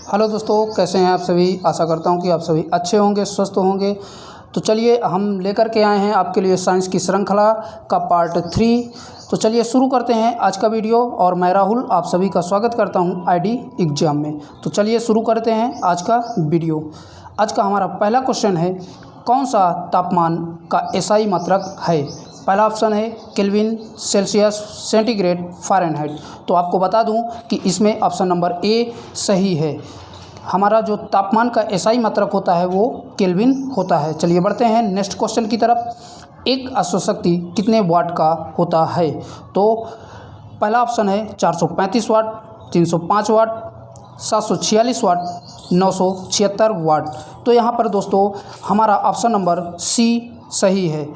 Hello दोस्तों, कैसे हैं आप सभी। आशा करता हूं कि आप सभी अच्छे होंगे, स्वस्थ होंगे। तो चलिए हम लेकर के आए हैं आपके लिए साइंस की श्रृंखला का पार्ट 3। तो चलिए शुरू करते हैं आज का वीडियो। और मैं राहुल आप सभी का स्वागत करता हूं आईडी एग्जाम में। तो चलिए शुरू करते हैं आज का वीडियो। आज का हमारा पहला क्वेश्चन है, कौन सा तापमान का एसआई मात्रक है। पहला ऑप्शन है केल्विन, सेल्सियस, सेंटीग्रेड, फ़ारेनहाइट। तो आपको बता दूं कि इसमें ऑप्शन नंबर ए सही है। हमारा जो तापमान का एसआई मात्रक होता है वो केल्विन होता है। चलिए बढ़ते हैं नेक्स्ट क्वेश्चन की तरफ। एक अश्वशक्ति कितने वाट का होता है। तो पहला ऑप्शन है 435 वाट, 305 वाट, 746 वाट, 976 वाट। तो यहाँ पर दोस्तों हमारा ऑप्शन नंबर सी सही है।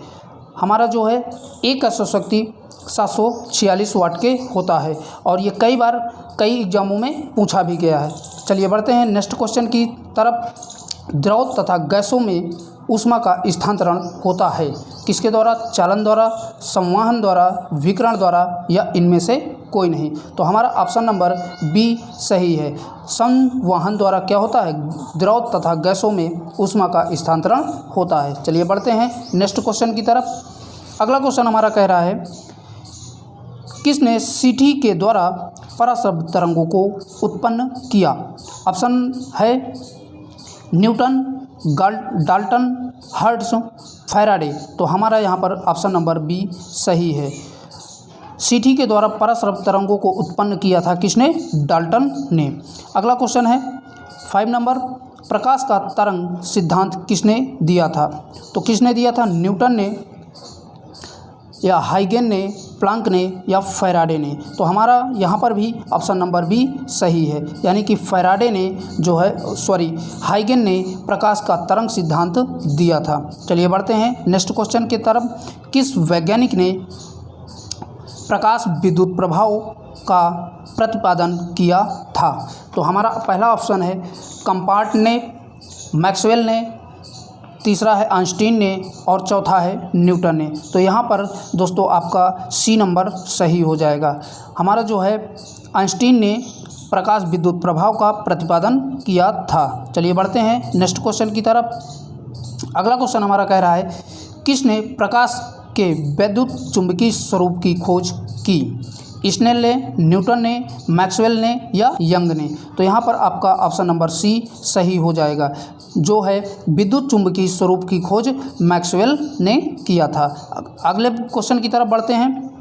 हमारा जो है एक अश्वशक्ति 746 वाट के होता है और ये कई एग्जामों में पूछा भी गया है। चलिए बढ़ते हैं नेक्स्ट क्वेश्चन की तरफ। द्रव तथा गैसों में ऊष्मा का स्थानांतरण होता है किसके द्वारा। चालन द्वारा, संवहन द्वारा, विकिरण द्वारा या इनमें से कोई नहीं। तो हमारा ऑप्शन नंबर बी सही है। संवहन द्वारा क्या होता है, द्रव तथा गैसों में ऊष्मा का स्थानांतरण होता है। चलिए बढ़ते हैं नेक्स्ट क्वेश्चन की तरफ। अगला क्वेश्चन हमारा कह रहा है, किसने सीटी के द्वारा पराशब्द तरंगों को उत्पन्न किया। ऑप्शन है न्यूटन, डाल्टन, हर्ट्ज, फैराडे। तो हमारा यहाँ पर ऑप्शन नंबर बी सही है। सीटी के द्वारा पराशब्द तरंगों को उत्पन्न किया था किसने, डाल्टन ने। अगला क्वेश्चन है 5 नंबर, प्रकाश का तरंग सिद्धांत किसने दिया था। तो किसने दिया था, न्यूटन ने या हाइगेन ने, प्लांक ने या फैराडे ने। तो हमारा यहाँ पर भी ऑप्शन नंबर बी सही है, यानी कि फैराडे ने हाइगेन ने प्रकाश का तरंग सिद्धांत दिया था। चलिए बढ़ते हैं नेक्स्ट क्वेश्चन की तरफ। किस वैज्ञानिक ने प्रकाश विद्युत प्रभाव का प्रतिपादन किया था। तो हमारा पहला ऑप्शन है कंपार्ट ने, मैक्सवेल ने, तीसरा है आइंस्टीन ने और चौथा है न्यूटन ने। तो यहाँ पर दोस्तों आपका सी नंबर सही हो जाएगा। हमारा जो है आइंस्टीन ने प्रकाश विद्युत प्रभाव का प्रतिपादन किया था। चलिए बढ़ते हैं नेक्स्ट क्वेश्चन की तरफ। अगला क्वेश्चन हमारा कह रहा है, किसने प्रकाश के वैद्युत चुंबकीय स्वरूप की खोज की। स्नेल ने, न्यूटन ने, मैक्सवेल ने या यंग ने। तो यहाँ पर आपका ऑप्शन नंबर सी सही हो जाएगा। जो है विद्युत चुंबकीय स्वरूप की खोज मैक्सवेल ने किया था। अगले क्वेश्चन की तरफ बढ़ते हैं।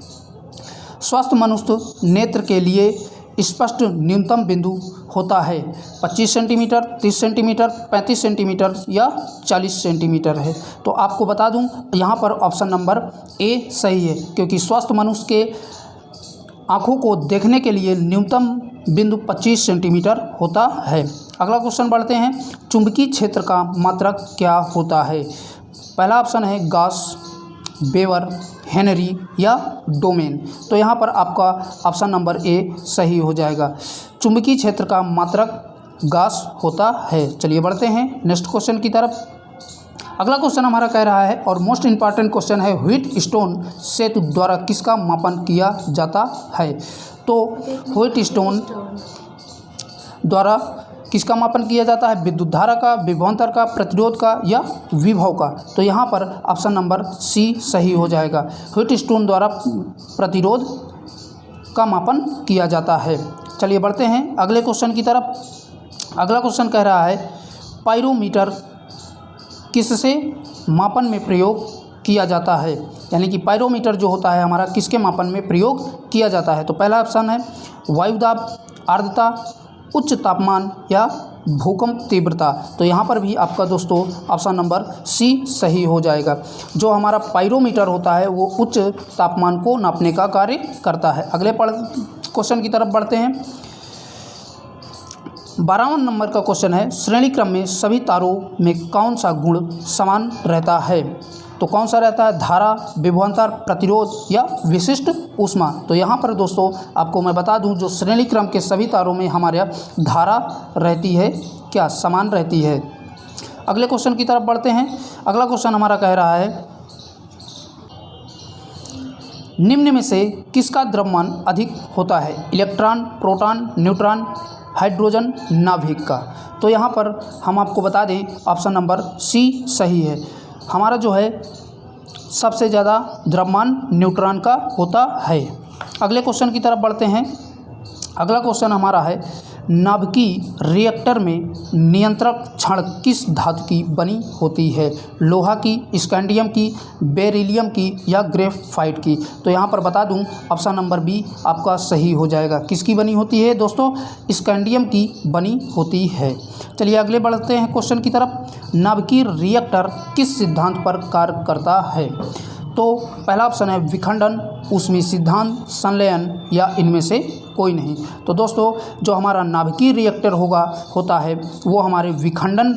स्वस्थ मनुष्य नेत्र के लिए स्पष्ट न्यूनतम बिंदु होता है 25 सेंटीमीटर, 30 सेंटीमीटर, 35 सेंटीमीटर या 40 सेंटीमीटर है। तो आपको बता दूं यहाँ पर ऑप्शन नंबर ए सही है, क्योंकि स्वस्थ मनुष्य के आँखों को देखने के लिए न्यूनतम बिंदु 25 सेंटीमीटर होता है। अगला क्वेश्चन बढ़ते हैं। चुंबकीय क्षेत्र का मात्रक क्या होता है। पहला ऑप्शन है गॉस, वेबर, हेनरी या डोमेन। तो यहाँ पर आपका ऑप्शन नंबर ए सही हो जाएगा। चुंबकीय क्षेत्र का मात्रक गॉस होता है। चलिए बढ़ते हैं नेक्स्ट क्वेश्चन की तरफ। अगला क्वेश्चन हमारा कह रहा है और मोस्ट इंपॉर्टेंट क्वेश्चन है, व्हीट स्टोन सेतु द्वारा किसका मापन किया जाता है। तो व्हीट स्टोन द्वारा किसका मापन किया जाता है, विद्युत धारा का, विभवांतर का, प्रतिरोध का या विभव का। तो यहाँ पर ऑप्शन नंबर सी सही हो जाएगा। व्हीट स्टोन द्वारा प्रतिरोध का मापन किया जाता है। चलिए बढ़ते हैं अगले क्वेश्चन की तरफ। अगला क्वेश्चन कह रहा है, पाइरोमीटर किससे मापन में प्रयोग किया जाता है। यानी कि पाइरोमीटर जो होता है हमारा किसके मापन में प्रयोग किया जाता है। तो पहला ऑप्शन है वायुदाब, आर्द्रता, उच्च तापमान या भूकंप तीव्रता। तो यहाँ पर भी आपका दोस्तों ऑप्शन नंबर सी सही हो जाएगा। जो हमारा पाइरोमीटर होता है वो उच्च तापमान को नापने का कार्य करता है। अगले क्वेश्चन की तरफ बढ़ते हैं। 12वां नंबर का क्वेश्चन है, श्रेणी क्रम में सभी तारों में कौन सा गुण समान रहता है। तो कौन सा रहता है, धारा, विभवांतर, प्रतिरोध या विशिष्ट ऊष्मा। तो यहाँ पर दोस्तों आपको मैं बता दूं, जो श्रेणी क्रम के सभी तारों में हमारे धारा रहती है क्या, समान रहती है। अगले क्वेश्चन की तरफ बढ़ते हैं। अगला क्वेश्चन हमारा कह रहा है, निम्न में से किसका द्रव्यमान अधिक होता है, इलेक्ट्रॉन, प्रोटॉन, न्यूट्रॉन, हाइड्रोजन नाभिक का। तो यहाँ पर हम आपको बता दें ऑप्शन नंबर सी सही है। हमारा जो है सबसे ज़्यादा द्रव्यमान न्यूट्रॉन का होता है। अगले क्वेश्चन की तरफ बढ़ते हैं। अगला क्वेश्चन हमारा है नाभिकीय रिएक्टर में नियंत्रक छड़ किस धातु की बनी होती है? लोहा की, स्कैंडियम की, बेरिलियम की या ग्रेफाइट की? तो यहाँ पर बता दूं ऑप्शन नंबर बी आपका सही हो जाएगा। किसकी बनी होती है दोस्तों? स्कैंडियम की बनी होती है। चलिए अगले बढ़ते हैं क्वेश्चन की तरफ। नाभिकीय रिएक्टर किस सिद्धांत पर कार्य करता है? तो पहला ऑप्शन है विखंडन, ऊष्मीय सिद्धांत, संलयन या इनमें से कोई नहीं। तो दोस्तों जो हमारा नाभिकीय रिएक्टर होता है वो हमारे विखंडन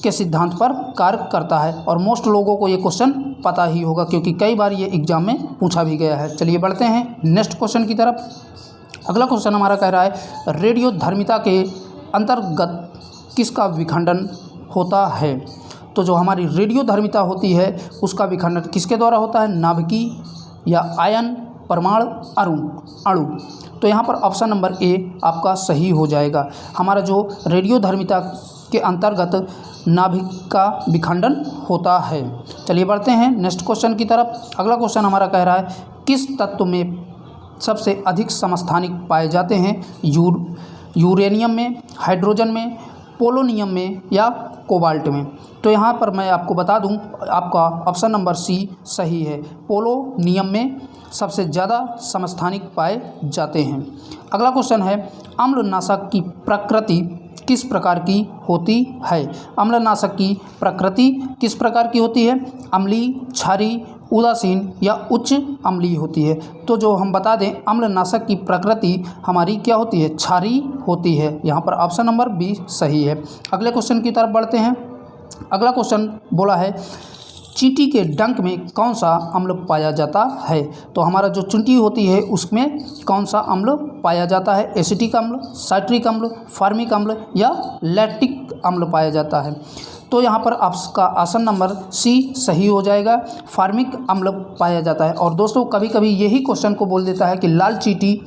के सिद्धांत पर कार्य करता है और मोस्ट लोगों को ये क्वेश्चन पता ही होगा क्योंकि कई बार ये एग्जाम में पूछा भी गया है। चलिए बढ़ते हैं नेक्स्ट क्वेश्चन की तरफ। अगला क्वेश्चन हमारा कह रहा है रेडियोधर्मिता के अंतर्गत किसका विखंडन होता है? तो जो हमारी रेडियोधर्मिता होती है उसका विखंडन किसके द्वारा होता है? नाभिकीय या आयन, परमाणु, अणु। तो यहाँ पर ऑप्शन नंबर ए आपका सही हो जाएगा। हमारा जो रेडियोधर्मिता के अंतर्गत नाभिक का विखंडन होता है। चलिए बढ़ते हैं नेक्स्ट क्वेश्चन की तरफ। अगला क्वेश्चन हमारा कह रहा है किस तत्व में सबसे अधिक समस्थानिक पाए जाते हैं? यूरेनियम में, हाइड्रोजन में, पोलोनियम में या कोबाल्ट में? तो यहाँ पर मैं आपको बता दूं आपका ऑप्शन नंबर सी सही है। पोलोनियम में सबसे ज़्यादा समस्थानिक पाए जाते हैं। अगला क्वेश्चन है अम्लनाशक की प्रकृति किस प्रकार की होती है? अम्लनाशक की प्रकृति किस प्रकार की होती है? अम्लीय, क्षारीय, उदासीन या उच्च अम्लीय होती है? तो जो हम बता दें अम्लनाशक की प्रकृति हमारी क्या होती है? क्षारीय होती है। यहाँ पर ऑप्शन नंबर बी सही है। अगले क्वेश्चन की तरफ बढ़ते हैं। अगला क्वेश्चन बोला है चींटी के डंक में कौन सा अम्ल पाया जाता है? तो हमारा जो चींटी होती है उसमें कौन सा अम्ल पाया जाता है? एसिटिक अम्ल, साइट्रिक अम्ल, फार्मिक अम्ल या लैक्टिक अम्ल पाया जाता है? तो यहाँ पर आपका ऑप्शन नंबर सी सही हो जाएगा। फार्मिक अम्ल पाया जाता है। और दोस्तों कभी कभी यही क्वेश्चन को बोल देता है कि लाल चींटी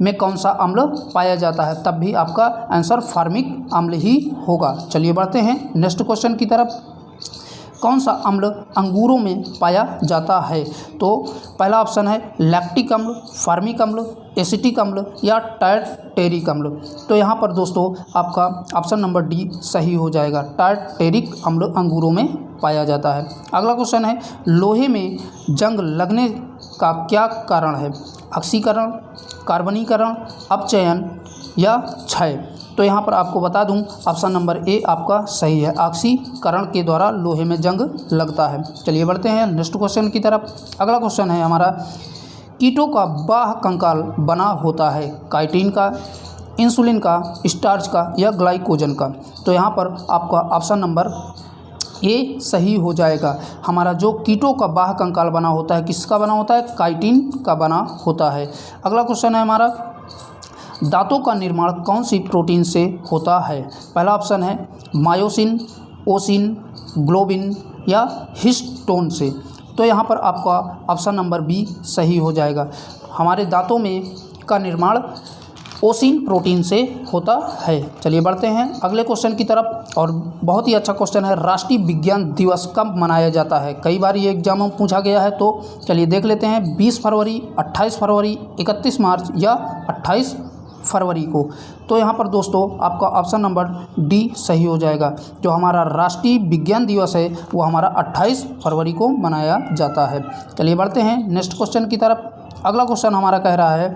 में कौन सा अम्ल पाया जाता है, तब भी आपका आंसर फार्मिक अम्ल ही होगा। चलिए बढ़ते हैं नेक्स्ट क्वेश्चन की तरफ। कौन सा अम्ल अंगूरों में पाया जाता है? तो पहला ऑप्शन है लैक्टिक अम्ल, फार्मिक अम्ल, एसिटिक अम्ल या टार्टेरिक अम्ल? तो यहाँ पर दोस्तों आपका ऑप्शन नंबर डी सही हो जाएगा। टार्टेरिक अम्ल अंगूरों में पाया जाता है। अगला क्वेश्चन है लोहे में जंग लगने का क्या कारण है? ऑक्सीकरण, कार्बनीकरण, अपचयन या क्षय? तो यहाँ पर आपको बता दूं ऑप्शन नंबर ए आपका सही है। ऑक्सीकरण के द्वारा लोहे में जंग लगता है। चलिए बढ़ते हैं नेक्स्ट क्वेश्चन की तरफ। अगला क्वेश्चन है हमारा कीटों का बाह्य कंकाल बना होता है काइटिन का, इंसुलिन का, स्टार्च का या ग्लाइकोजन का? तो यहाँ पर आपका ऑप्शन नंबर ए सही हो जाएगा। हमारा जो कीटों का बाह्य कंकाल बना होता है किसका बना होता है? काइटिन का बना होता है। अगला क्वेश्चन है हमारा दांतों का निर्माण कौन सी प्रोटीन से होता है? पहला ऑप्शन है मायोसिन, ओसिन, ग्लोबिन या हिस्टोन से? तो यहाँ पर आपका ऑप्शन नंबर बी सही हो जाएगा। हमारे दांतों में का निर्माण ओसिन प्रोटीन से होता है। चलिए बढ़ते हैं अगले क्वेश्चन की तरफ। और बहुत ही अच्छा क्वेश्चन है राष्ट्रीय विज्ञान दिवस कब मनाया जाता है? कई बार ये एग्जाम में पूछा गया है, तो चलिए देख लेते हैं। 20 फरवरी, 28 फरवरी, 31 मार्च या 28 फरवरी को? तो यहाँ पर दोस्तों आपका ऑप्शन नंबर डी सही हो जाएगा। जो हमारा राष्ट्रीय विज्ञान दिवस है वो हमारा 28 फरवरी को मनाया जाता है। चलिए बढ़ते हैं नेक्स्ट क्वेश्चन की तरफ। अगला क्वेश्चन हमारा कह रहा है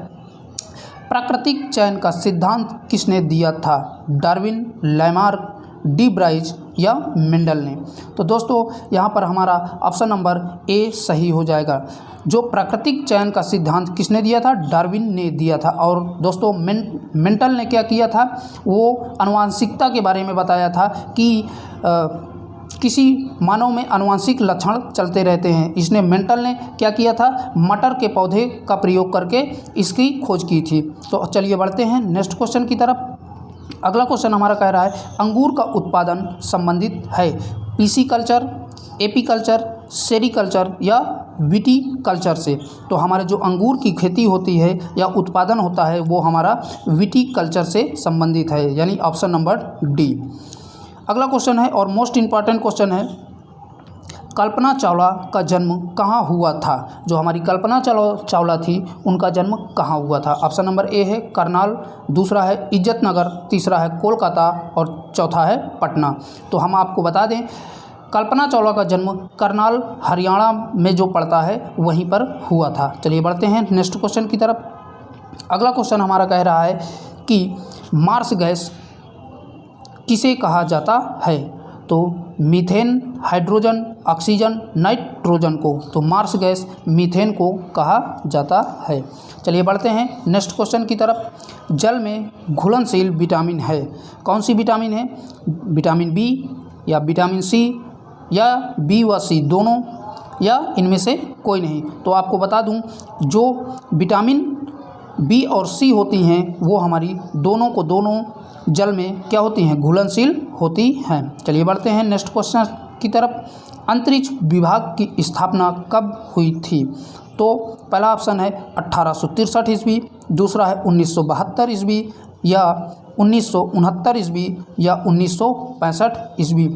प्राकृतिक चयन का सिद्धांत किसने दिया था? डार्विन, लैमार्क, डी ब्राइज या मेंडल ने? तो दोस्तों यहाँ पर हमारा ऑप्शन नंबर ए सही हो जाएगा। जो प्राकृतिक चयन का सिद्धांत किसने दिया था? डार्विन ने दिया था। और दोस्तों मेंडल ने क्या किया था? वो आनुवंशिकता के बारे में बताया था कि किसी मानव में आनुवंशिक लक्षण चलते रहते हैं। इसने मेंडल ने क्या किया था? मटर के पौधे का प्रयोग करके इसकी खोज की थी। तो चलिए बढ़ते हैं नेक्स्ट क्वेश्चन की तरफ। अगला क्वेश्चन हमारा कह रहा है अंगूर का उत्पादन संबंधित है पिसीकल्चर, एपीकल्चर, सेरीकल्चर या विटीकल्चर से। तो हमारे जो अंगूर की खेती होती है या उत्पादन होता है वो हमारा विटीकल्चर से संबंधित है, यानी ऑप्शन नंबर डी। अगला क्वेश्चन है और मोस्ट इम्पॉर्टेंट क्वेश्चन है, कल्पना चावला का जन्म कहाँ हुआ था? जो हमारी कल्पना चावला थी उनका जन्म कहाँ हुआ था? ऑप्शन नंबर ए है करनाल, दूसरा है इज्जतनगर, तीसरा है कोलकाता और चौथा है पटना। तो हम आपको बता दें कल्पना चावला का जन्म करनाल हरियाणा में जो पड़ता है वहीं पर हुआ था। चलिए बढ़ते हैं नेक्स्ट क्वेश्चन की तरफ। अगला क्वेश्चन हमारा कह रहा है कि मार्स गैस किसे कहा जाता है? तो मीथेन, हाइड्रोजन, ऑक्सीजन, नाइट्रोजन को। तो मार्स गैस मीथेन को कहा जाता है। चलिए बढ़ते हैं नेक्स्ट क्वेश्चन की तरफ। जल में घुलनशील विटामिन है, कौन सी विटामिन है? विटामिन बी या विटामिन सी या बी व सी दोनों या इनमें से कोई नहीं। तो आपको बता दूं जो विटामिन बी और सी होती हैं वो हमारी दोनों जल में क्या होती हैं? घुलनशील होती हैं। चलिए बढ़ते हैं नेक्स्ट क्वेश्चन की तरफ। अंतरिक्ष विभाग की स्थापना कब हुई थी? तो पहला ऑप्शन है 1863 ईस्वी, दूसरा है 1972 ईस्वी या 1969 ईस्वी या 1965 ईस्वी।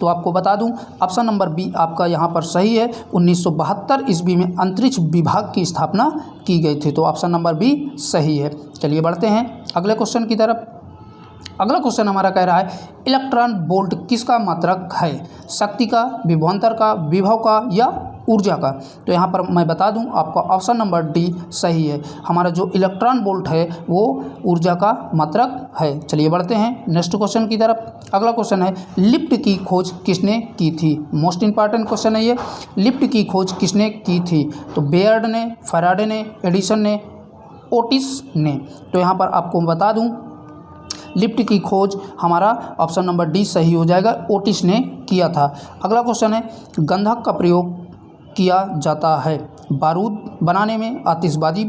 तो आपको बता दूं ऑप्शन नंबर बी आपका यहाँ पर सही है। 1972 ईस्वी में अंतरिक्ष विभाग की स्थापना की गई थी। तो ऑप्शन नंबर बी सही है। चलिए बढ़ते हैं अगले क्वेश्चन की तरफ। अगला क्वेश्चन हमारा कह रहा है इलेक्ट्रॉन वोल्ट किसका मात्रक है? शक्ति का, विभवांतर का, विभव का या ऊर्जा का? तो यहाँ पर मैं बता दूं आपका ऑप्शन नंबर डी सही है। हमारा जो इलेक्ट्रॉन वोल्ट है वो ऊर्जा का मात्रक है। चलिए बढ़ते हैं नेक्स्ट क्वेश्चन की तरफ। अगला क्वेश्चन है लिफ्ट की खोज किसने की थी? मोस्ट इंपॉर्टेंट क्वेश्चन है ये। लिफ्ट की खोज किसने की थी? तो बेयर्ड ने, फैराडे ने, एडिसन ने, ओटिस ने। तो यहाँ पर आपको बता दूँ लिफ्ट की खोज हमारा ऑप्शन नंबर डी सही हो जाएगा, ओटिस ने किया था। अगला क्वेश्चन है गंधक का प्रयोग किया जाता है बारूद बनाने में, आतिशबाजी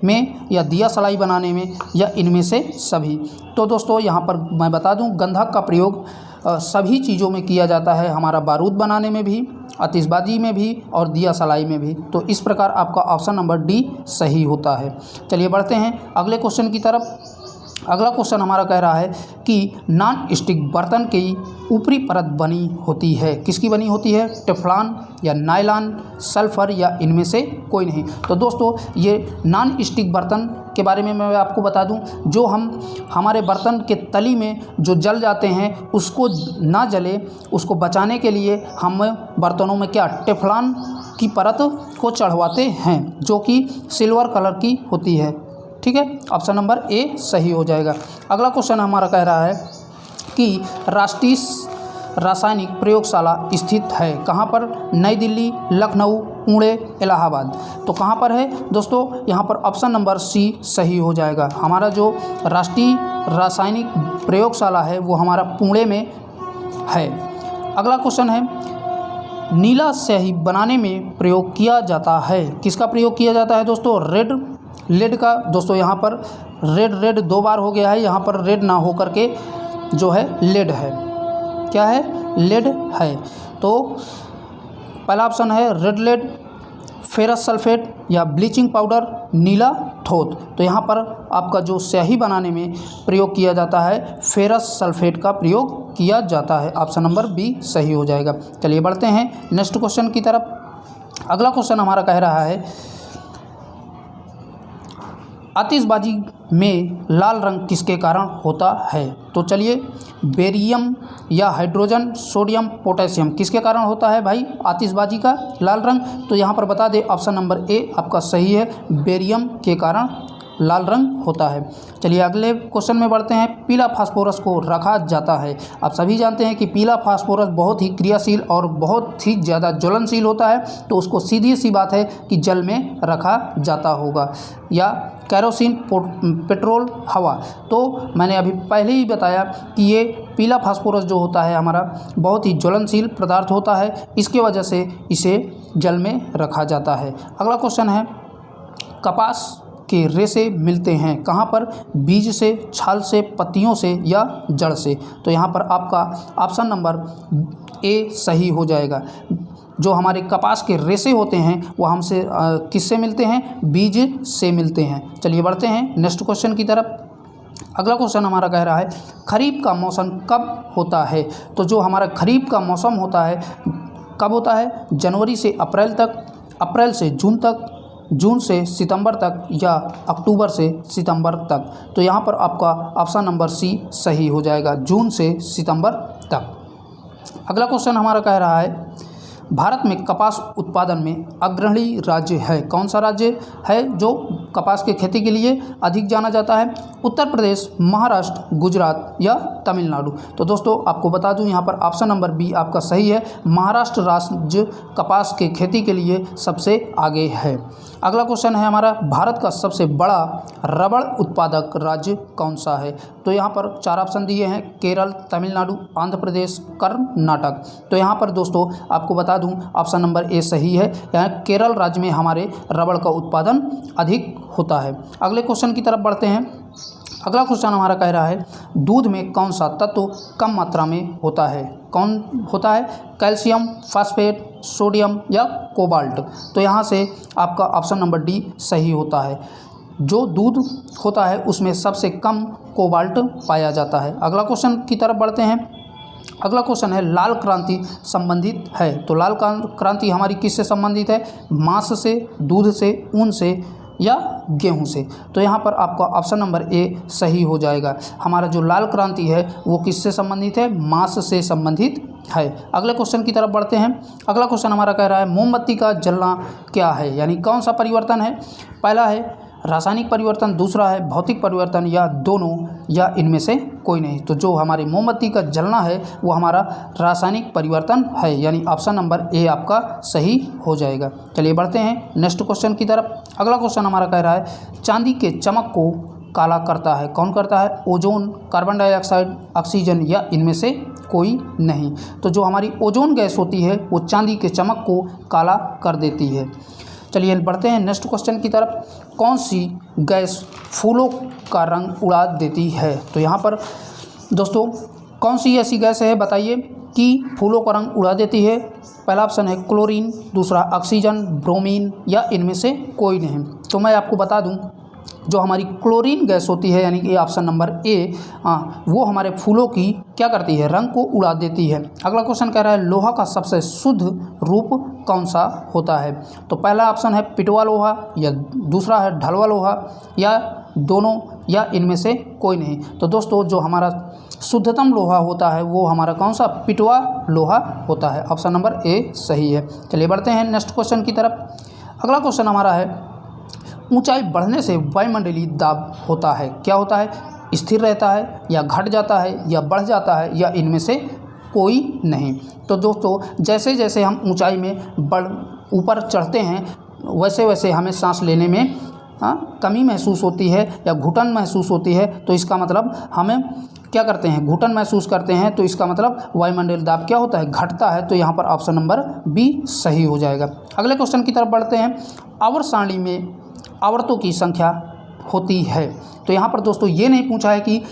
में या दिया सलाई बनाने में या इनमें से सभी? तो दोस्तों यहाँ पर मैं बता दूं गंधक का प्रयोग सभी चीज़ों में किया जाता है, हमारा बारूद बनाने में भी, आतिशबाजी में भी और दिया सलाई में भी। तो इस प्रकार आपका ऑप्शन नंबर डी सही होता है। चलिए बढ़ते हैं अगले क्वेश्चन की तरफ। अगला क्वेश्चन हमारा कह रहा है कि नॉन स्टिक बर्तन की ऊपरी परत बनी होती है, किसकी बनी होती है? टेफ्लॉन या नायलॉन, सल्फर या इनमें से कोई नहीं। तो दोस्तों ये नॉन स्टिक बर्तन के बारे में मैं आपको बता दूं, जो हमारे बर्तन के तली में जो जल जाते हैं उसको ना जले उसको बचाने के लिए हम बर्तनों में क्या टेफ्लॉन की परत को चढ़वाते हैं जो कि सिल्वर कलर की होती है। ठीक है, ऑप्शन नंबर ए सही हो जाएगा। अगला क्वेश्चन हमारा कह रहा है कि राष्ट्रीय रासायनिक प्रयोगशाला स्थित है कहाँ पर? नई दिल्ली, लखनऊ, पुणे, इलाहाबाद। तो कहाँ पर है दोस्तों? यहाँ पर ऑप्शन नंबर सी सही हो जाएगा। हमारा जो राष्ट्रीय रासायनिक प्रयोगशाला है वो हमारा पुणे में है। अगला क्वेश्चन है नीला स्याही बनाने में प्रयोग किया जाता है, किसका प्रयोग किया जाता है दोस्तों? रेड लेड का। दोस्तों यहाँ पर रेड दो बार हो गया है, यहाँ पर रेड ना हो करके जो है लेड है। क्या है? लेड है। तो पहला ऑप्शन है रेड लेड, फेरस सल्फेट या ब्लीचिंग पाउडर, नीला थोथ। तो यहाँ पर आपका जो स्याही बनाने में प्रयोग किया जाता है फेरस सल्फेट का प्रयोग किया जाता है। ऑप्शन नंबर बी सही हो जाएगा। चलिए बढ़ते हैं नेक्स्ट क्वेश्चन की तरफ। अगला क्वेश्चन हमारा कह रहा है आतिशबाजी में लाल रंग किसके कारण होता है? तो चलिए बेरियम या हाइड्रोजन, सोडियम, पोटेशियम किसके कारण होता है भाई आतिशबाजी का लाल रंग? तो यहाँ पर बता दें ऑप्शन नंबर ए आपका सही है, बेरियम के कारण लाल रंग होता है। चलिए अगले क्वेश्चन में बढ़ते हैं। पीला फास्फोरस को रखा जाता है, आप सभी जानते हैं कि पीला फास्फोरस बहुत ही क्रियाशील और बहुत ही ज़्यादा ज्वलनशील होता है, तो उसको सीधी सी बात है कि जल में रखा जाता होगा या कैरोसिन, पेट्रोल, हवा। तो मैंने अभी पहले ही बताया कि ये पीला फास्फोरस जो होता है हमारा बहुत ही ज्वलनशील पदार्थ होता है, इसके वजह से इसे जल में रखा जाता है। अगला क्वेश्चन है कपास के रेशे मिलते हैं कहाँ पर? बीज से, छाल से, पत्तियों से या जड़ से। तो यहाँ पर आपका ऑप्शन नंबर ए सही हो जाएगा। जो हमारे कपास के रेशे होते हैं वो हमसे किससे मिलते हैं? बीज से मिलते हैं। चलिए बढ़ते हैं नेक्स्ट क्वेश्चन की तरफ। अगला क्वेश्चन हमारा कह रहा है खरीफ का मौसम कब होता है? तो जो हमारा खरीफ का मौसम होता है कब होता है? जनवरी से अप्रैल तक, अप्रैल से जून तक, जून से सितंबर तक या अक्टूबर से सितंबर तक। तो यहाँ पर आपका ऑप्शन नंबर सी सही हो जाएगा, जून से सितंबर तक। अगला क्वेश्चन हमारा कह रहा है भारत में कपास उत्पादन में अग्रणी राज्य है? कौन सा राज्य है जो कपास की खेती के लिए अधिक जाना जाता है? उत्तर प्रदेश, महाराष्ट्र, गुजरात या तमिलनाडु। तो दोस्तों आपको बता दूं यहाँ पर ऑप्शन नंबर बी आपका सही है, महाराष्ट्र राज्य कपास के खेती के लिए सबसे आगे है। अगला क्वेश्चन है हमारा भारत का सबसे बड़ा रबड़ उत्पादक राज्य कौन सा है? तो यहाँ पर 4 ऑप्शन दिए हैं, केरल, तमिलनाडु, आंध्र प्रदेश, कर्नाटक। तो यहाँ पर दोस्तों आपको बता दूं ऑप्शन नंबर ए सही है, यहाँ केरल राज्य में हमारे रबड़ का उत्पादन अधिक होता है। अगले क्वेश्चन की तरफ बढ़ते हैं। अगला क्वेश्चन हमारा कह रहा है दूध में कौन सा तत्व कम मात्रा में होता है? कौन होता है? कैल्शियम, फास्फेट, सोडियम या कोबाल्ट। तो यहाँ से आपका ऑप्शन नंबर डी सही होता है। जो दूध होता है उसमें सबसे कम कोबाल्ट पाया जाता है। अगला क्वेश्चन की तरफ बढ़ते हैं। अगला क्वेश्चन है लाल क्रांति संबंधित है? तो लाल क्रांति हमारी किससे संबंधित है? मांस से, दूध से, ऊन से या गेहूं से। तो यहाँ पर आपका ऑप्शन नंबर ए सही हो जाएगा। हमारा जो लाल क्रांति है वो किससे संबंधित है? मांस से संबंधित है। अगले क्वेश्चन की तरफ बढ़ते हैं। अगला क्वेश्चन हमारा कह रहा है मोमबत्ती का जलना क्या है? यानी कौन सा परिवर्तन है? पहला है रासायनिक परिवर्तन, दूसरा है भौतिक परिवर्तन या दोनों या इनमें से कोई नहीं। तो जो हमारी मोमबत्ती का जलना है वो हमारा रासायनिक परिवर्तन है, यानी ऑप्शन नंबर ए आपका सही हो जाएगा। चलिए बढ़ते हैं नेक्स्ट क्वेश्चन की तरफ। अगला क्वेश्चन हमारा कह रहा है चांदी के चमक को काला करता है? कौन करता है? ओजोन, कार्बन डाइऑक्साइड, ऑक्सीजन या इनमें से कोई नहीं। तो जो हमारी ओजोन गैस होती है वो चांदी के चमक को काला कर देती है। चलिए बढ़ते हैं नेक्स्ट क्वेश्चन की तरफ। कौन सी गैस फूलों का रंग उड़ा देती है? तो यहाँ पर दोस्तों कौन सी ऐसी गैस है बताइए कि फूलों का रंग उड़ा देती है? पहला ऑप्शन है क्लोरीन, दूसरा ऑक्सीजन, ब्रोमीन या इनमें से कोई नहीं। तो मैं आपको बता दूं जो हमारी क्लोरीन गैस होती है यानी कि ऑप्शन नंबर ए वो हमारे फूलों की क्या करती है? रंग को उड़ा देती है। अगला क्वेश्चन कह रहा है लोहा का सबसे शुद्ध रूप कौन सा होता है? तो पहला ऑप्शन है पिटवा लोहा या दूसरा है ढलवा लोहा या दोनों या इनमें से कोई नहीं। तो दोस्तों जो हमारा शुद्धतम लोहा होता है वो हमारा कौन सा? पिटवा लोहा होता है। ऑप्शन नंबर ए सही है। चलिए बढ़ते हैं नेक्स्ट क्वेश्चन की तरफ। अगला क्वेश्चन हमारा है ऊंचाई बढ़ने से वायुमंडलीय दाब होता है? क्या होता है? स्थिर रहता है या घट जाता है या बढ़ जाता है या इनमें से कोई नहीं। तो दोस्तों जैसे जैसे हम ऊंचाई में ऊपर चढ़ते हैं वैसे वैसे हमें सांस लेने में कमी महसूस होती है या घुटन महसूस होती है। तो इसका मतलब हमें क्या करते हैं? घुटन महसूस करते हैं। तो इसका मतलब वायुमंडलीय दाब क्या होता है? घटता है। तो यहाँ पर ऑप्शन नंबर बी सही हो जाएगा। अगले क्वेश्चन की तरफ बढ़ते हैं। आवर्त सारणी में आवर्तों की संख्या होती है? तो यहाँ पर दोस्तों ये नहीं पूछा है कि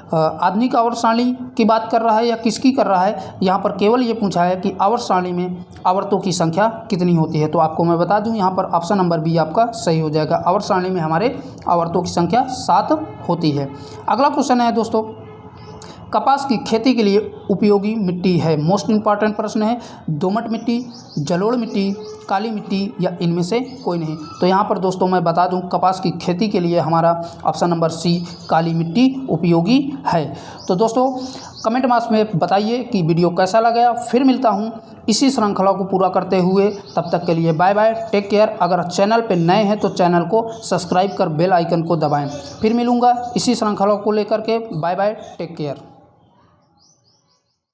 आधुनिक आवर्त सारणी की बात कर रहा है या किसकी कर रहा है। यहाँ पर केवल ये पूछा है कि आवर्त सारणी में आवर्तों की संख्या कितनी होती है। तो आपको मैं बता दूं यहाँ पर ऑप्शन नंबर बी आपका सही हो जाएगा। आवर्त सारणी में हमारे आवर्तों की संख्या 7 होती है। अगला क्वेश्चन है दोस्तों कपास की खेती के लिए उपयोगी मिट्टी है? मोस्ट इंपॉर्टेंट प्रश्न है। दोमट मिट्टी, जलोढ़ मिट्टी, काली मिट्टी या इनमें से कोई नहीं। तो यहाँ पर दोस्तों मैं बता दूं कपास की खेती के लिए हमारा ऑप्शन नंबर सी काली मिट्टी उपयोगी है। तो दोस्तों कमेंट बॉक्स में बताइए कि वीडियो कैसा लगा। फिर मिलता हूँ इसी श्रृंखला को पूरा करते हुए, तब तक के लिए बाय बाय, टेक केयर। अगर चैनल पे नए हैं तो चैनल को सब्सक्राइब कर बेल आइकन को दबाएं। फिर मिलूँगा इसी श्रृंखला को लेकर के। Bye bye, take care.